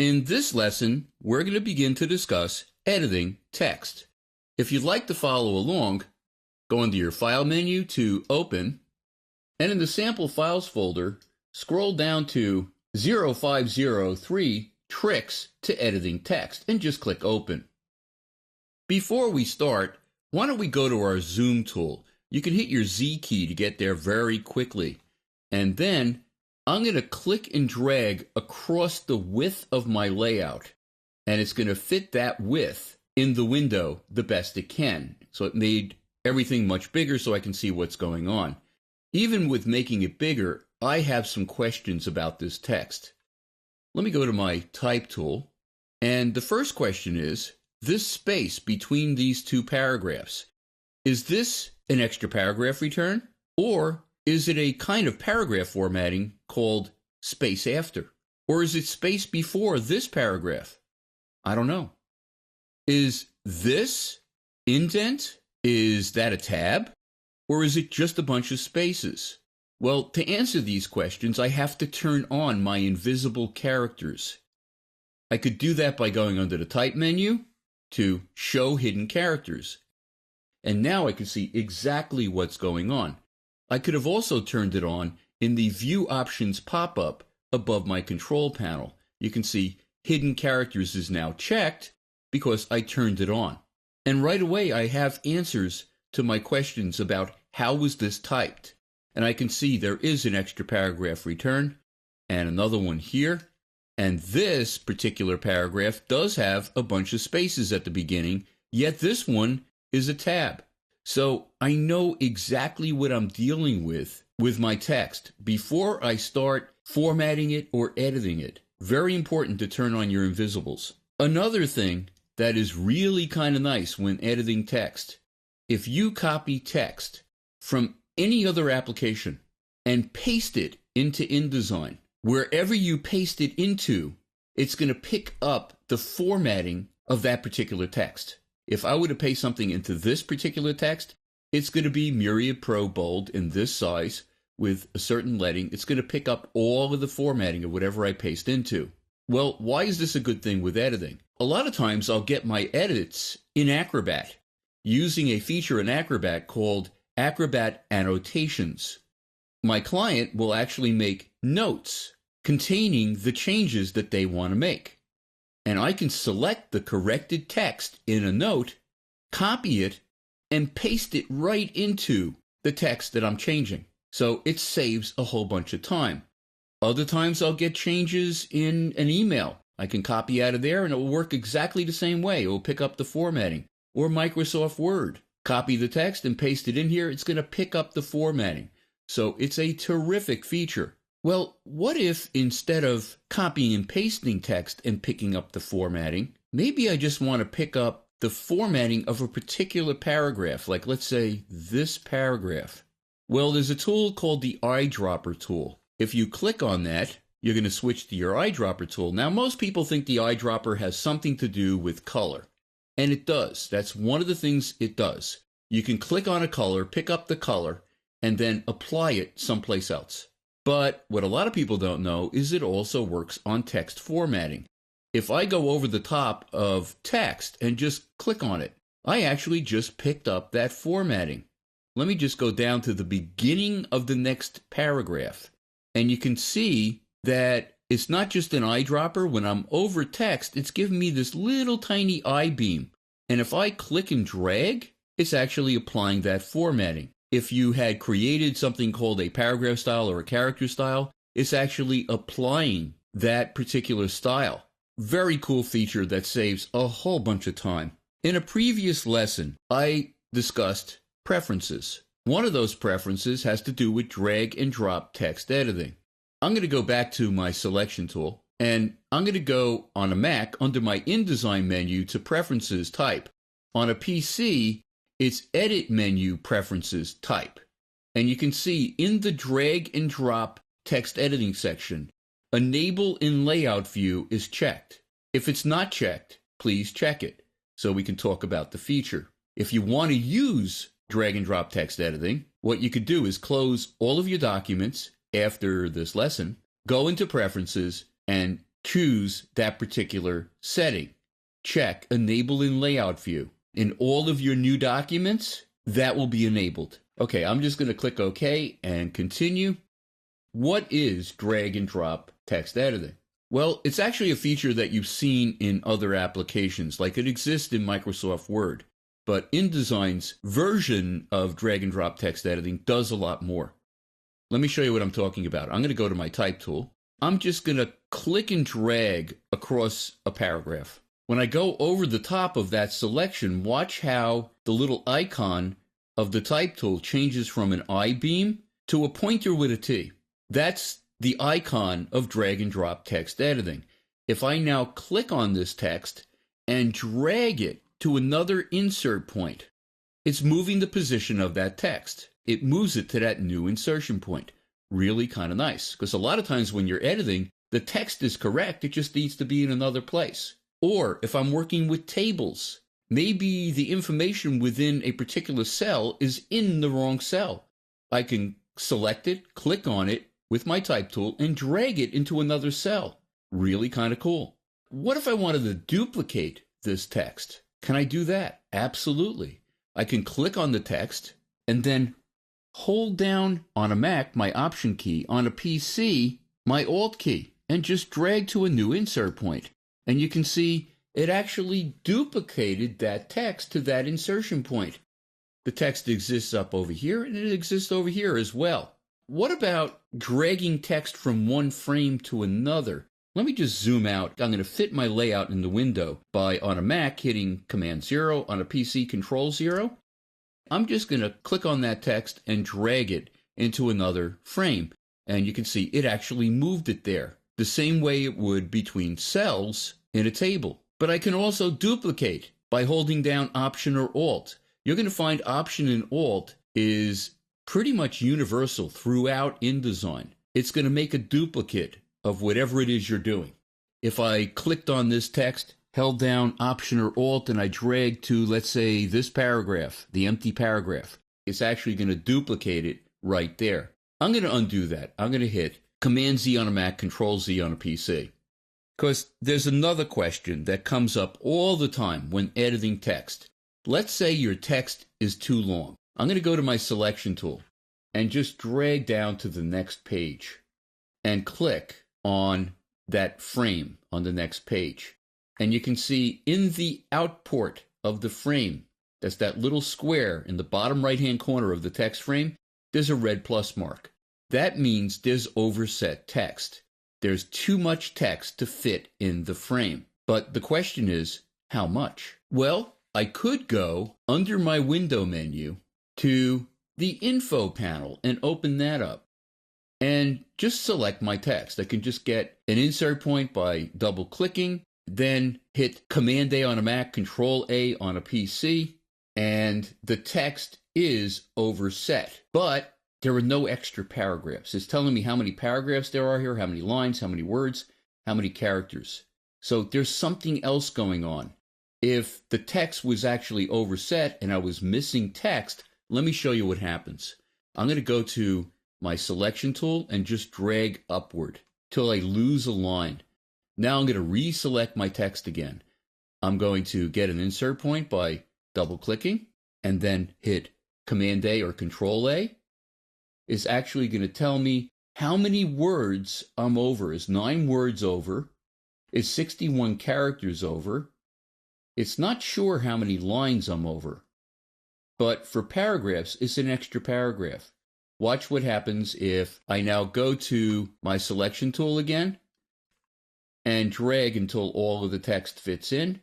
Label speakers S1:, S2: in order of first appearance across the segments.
S1: In this lesson, we're going to begin to discuss editing text. If you'd like to follow along, go into your File menu to Open, and in the Sample Files folder, scroll down to 0503 Tricks to Editing Text, and just click Open. Before we start, why don't we go to our Zoom tool? You can hit your Z key to get there very quickly, and then I'm going to click and drag across the width of my layout, and it's going to fit that width in the window the best it can. So it made everything much bigger so I can see what's going on. Even with making it bigger, I have some questions about this text. Let me go to my Type tool, and the first question is, this space between these two paragraphs, is this an extra paragraph return, or is it a kind of paragraph formatting called space after? Or is it space before this paragraph? I don't know. Is this indent? Is that a tab? Or is it just a bunch of spaces? Well, to answer these questions, I have to turn on my invisible characters. I could do that by going under the Type menu to Show Hidden Characters. And now I can see exactly what's going on. I could have also turned it on in the View Options pop-up above my control panel. You can see Hidden Characters is now checked because I turned it on. And right away I have answers to my questions about how was this typed. And I can see there is an extra paragraph return and another one here. And this particular paragraph does have a bunch of spaces at the beginning, yet this one is a tab. So I know exactly what I'm dealing with my text before I start formatting it or editing it. Very important to turn on your invisibles. Another thing that is really kind of nice when editing text, if you copy text from any other application and paste it into InDesign, wherever you paste it into, it's going to pick up the formatting of that particular text. If I were to paste something into this particular text, it's going to be Myriad Pro Bold in this size with a certain leading. It's going to pick up all of the formatting of whatever I paste into. Well, why is this a good thing with editing? A lot of times I'll get my edits in Acrobat using a feature in Acrobat called Acrobat Annotations. My client will actually make notes containing the changes that they want to make. And I can select the corrected text in a note, copy it, and paste it right into the text that I'm changing. So it saves a whole bunch of time. Other times I'll get changes in an email. I can copy out of there and it will work exactly the same way. It will pick up the formatting. Or Microsoft Word. Copy the text and paste it in here. It's going to pick up the formatting. So it's a terrific feature. Well, what if instead of copying and pasting text and picking up the formatting, maybe I just want to pick up the formatting of a particular paragraph, like let's say this paragraph. Well, there's a tool called the eyedropper tool. If you click on that, you're going to switch to your eyedropper tool. Now, most people think the eyedropper has something to do with color, and it does. That's one of the things it does. You can click on a color, pick up the color, and then apply it someplace else. But what a lot of people don't know is it also works on text formatting. If I go over the top of text and just click on it, I actually just picked up that formatting. Let me just go down to the beginning of the next paragraph. And you can see that it's not just an eyedropper. When I'm over text, it's giving me this little tiny I-beam. And if I click and drag, it's actually applying that formatting. If you had created something called a paragraph style or a character style, it's actually applying that particular style. Very cool feature that saves a whole bunch of time. In a previous lesson, I discussed preferences. One of those preferences has to do with drag and drop text editing. I'm going to go back to my selection tool, and I'm going to go on a Mac under my InDesign menu to Preferences Type. On a PC, it's Edit menu Preferences Type. And you can see in the drag and drop text editing section, Enable in Layout View is checked. If it's not checked, please check it so we can talk about the feature. If you want to use drag and drop text editing, what you could do is close all of your documents after this lesson, go into Preferences, and choose that particular setting. Check Enable in Layout View. In all of your new documents, that will be enabled. Okay, I'm just going to click OK and continue. What is drag and drop text editing? Well, it's actually a feature that you've seen in other applications, like it exists in Microsoft Word. But InDesign's version of drag and drop text editing does a lot more. Let me show you what I'm talking about. I'm going to go to my type tool. I'm just going to click and drag across a paragraph. When I go over the top of that selection, watch how the little icon of the type tool changes from an I-beam to a pointer with a T. That's the icon of drag and drop text editing. If I now click on this text and drag it to another insert point, it's moving the position of that text. It moves it to that new insertion point. Really kind of nice, because a lot of times when you're editing, the text is correct, it just needs to be in another place. Or if I'm working with tables, maybe the information within a particular cell is in the wrong cell. I can select it, click on it with my type tool, and drag it into another cell. Really kind of cool. What if I wanted to duplicate this text? Can I do that? Absolutely. I can click on the text and then hold down on a Mac my Option key, on a PC my Alt key, and just drag to a new insert point. And you can see it actually duplicated that text to that insertion point. The text exists up over here, and it exists over here as well. What about dragging text from one frame to another? Let me just zoom out. I'm going to fit my layout in the window by, on a Mac, hitting Command 0, on a PC, Control 0. I'm just going to click on that text and drag it into another frame. And you can see it actually moved it there, the same way it would between cells in a table. But I can also duplicate by holding down Option or Alt. You're going to find Option and Alt is pretty much universal throughout InDesign. It's going to make a duplicate of whatever it is you're doing. If I clicked on this text, held down Option or Alt, and I drag to, let's say, this paragraph, the empty paragraph, it's actually going to duplicate it right there. I'm going to undo that. I'm going to hit Command Z on a Mac, Control Z on a PC. Because there's another question that comes up all the time when editing text. Let's say your text is too long. I'm going to go to my selection tool and just drag down to the next page and click on that frame on the next page. And you can see in the outport of the frame, that's that little square in the bottom right-hand corner of the text frame, there's a red plus mark. That means there's overset text. There's too much text to fit in the frame. But the question is, how much? Well, I could go under my window menu to the info panel and open that up and just select my text. I can just get an insert point by double clicking, then hit Command A on a Mac, Control A on a PC, and the text is overset. But there are no extra paragraphs. It's telling me how many paragraphs there are here, how many lines, how many words, how many characters. So there's something else going on. If the text was actually overset and I was missing text, let me show you what happens. I'm going to go to my selection tool and just drag upward till I lose a line. Now I'm going to reselect my text again. I'm going to get an insert point by double clicking and then hit Command A or Control A. Is actually going to tell me how many words I'm over. Is 9 words over? Is 61 characters over? It's not sure how many lines I'm over. But for paragraphs, it's an extra paragraph. Watch what happens if I now go to my selection tool again and drag until all of the text fits in.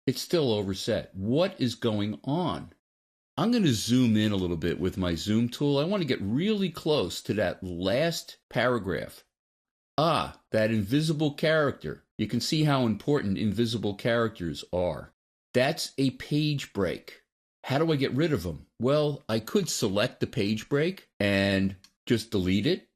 S1: It's still overset. What is going on? I'm going to zoom in a little bit with my zoom tool. I want to get really close to that last paragraph. Ah, that invisible character. You can see how important invisible characters are. That's a page break. How do I get rid of them? Well, I could select the page break and just delete it,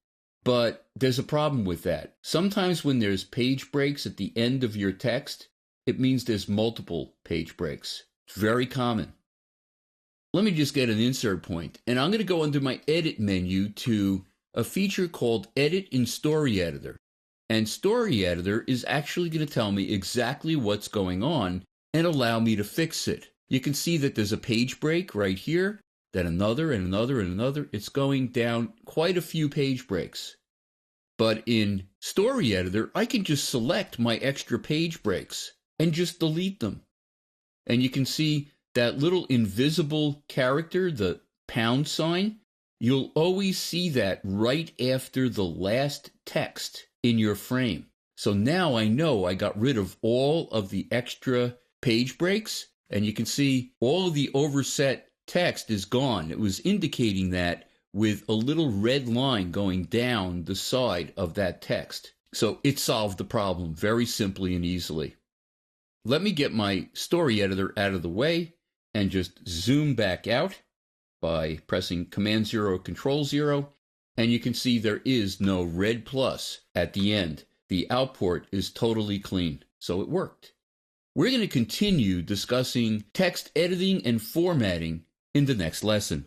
S1: but there's a problem with that. Sometimes when there's page breaks at the end of your text, it means there's multiple page breaks. It's very common. Let me just get an insert point, and I'm going to go under my Edit menu to a feature called Edit in Story Editor. And Story Editor is actually going to tell me exactly what's going on and allow me to fix it. You can see that there's a page break right here, then another and another and another. It's going down quite a few page breaks. But in Story Editor, I can just select my extra page breaks and just delete them. And you can see that little invisible character, the pound sign, you'll always see that right after the last text in your frame. So now I know I got rid of all of the extra page breaks, and you can see all of the overset text is gone. It was indicating that with a little red line going down the side of that text. So it solved the problem very simply and easily. Let me get my Story Editor out of the way and just zoom back out by pressing Command-0, Control-0, and you can see there is no red plus at the end. The output is totally clean, so it worked. We're going to continue discussing text editing and formatting in the next lesson.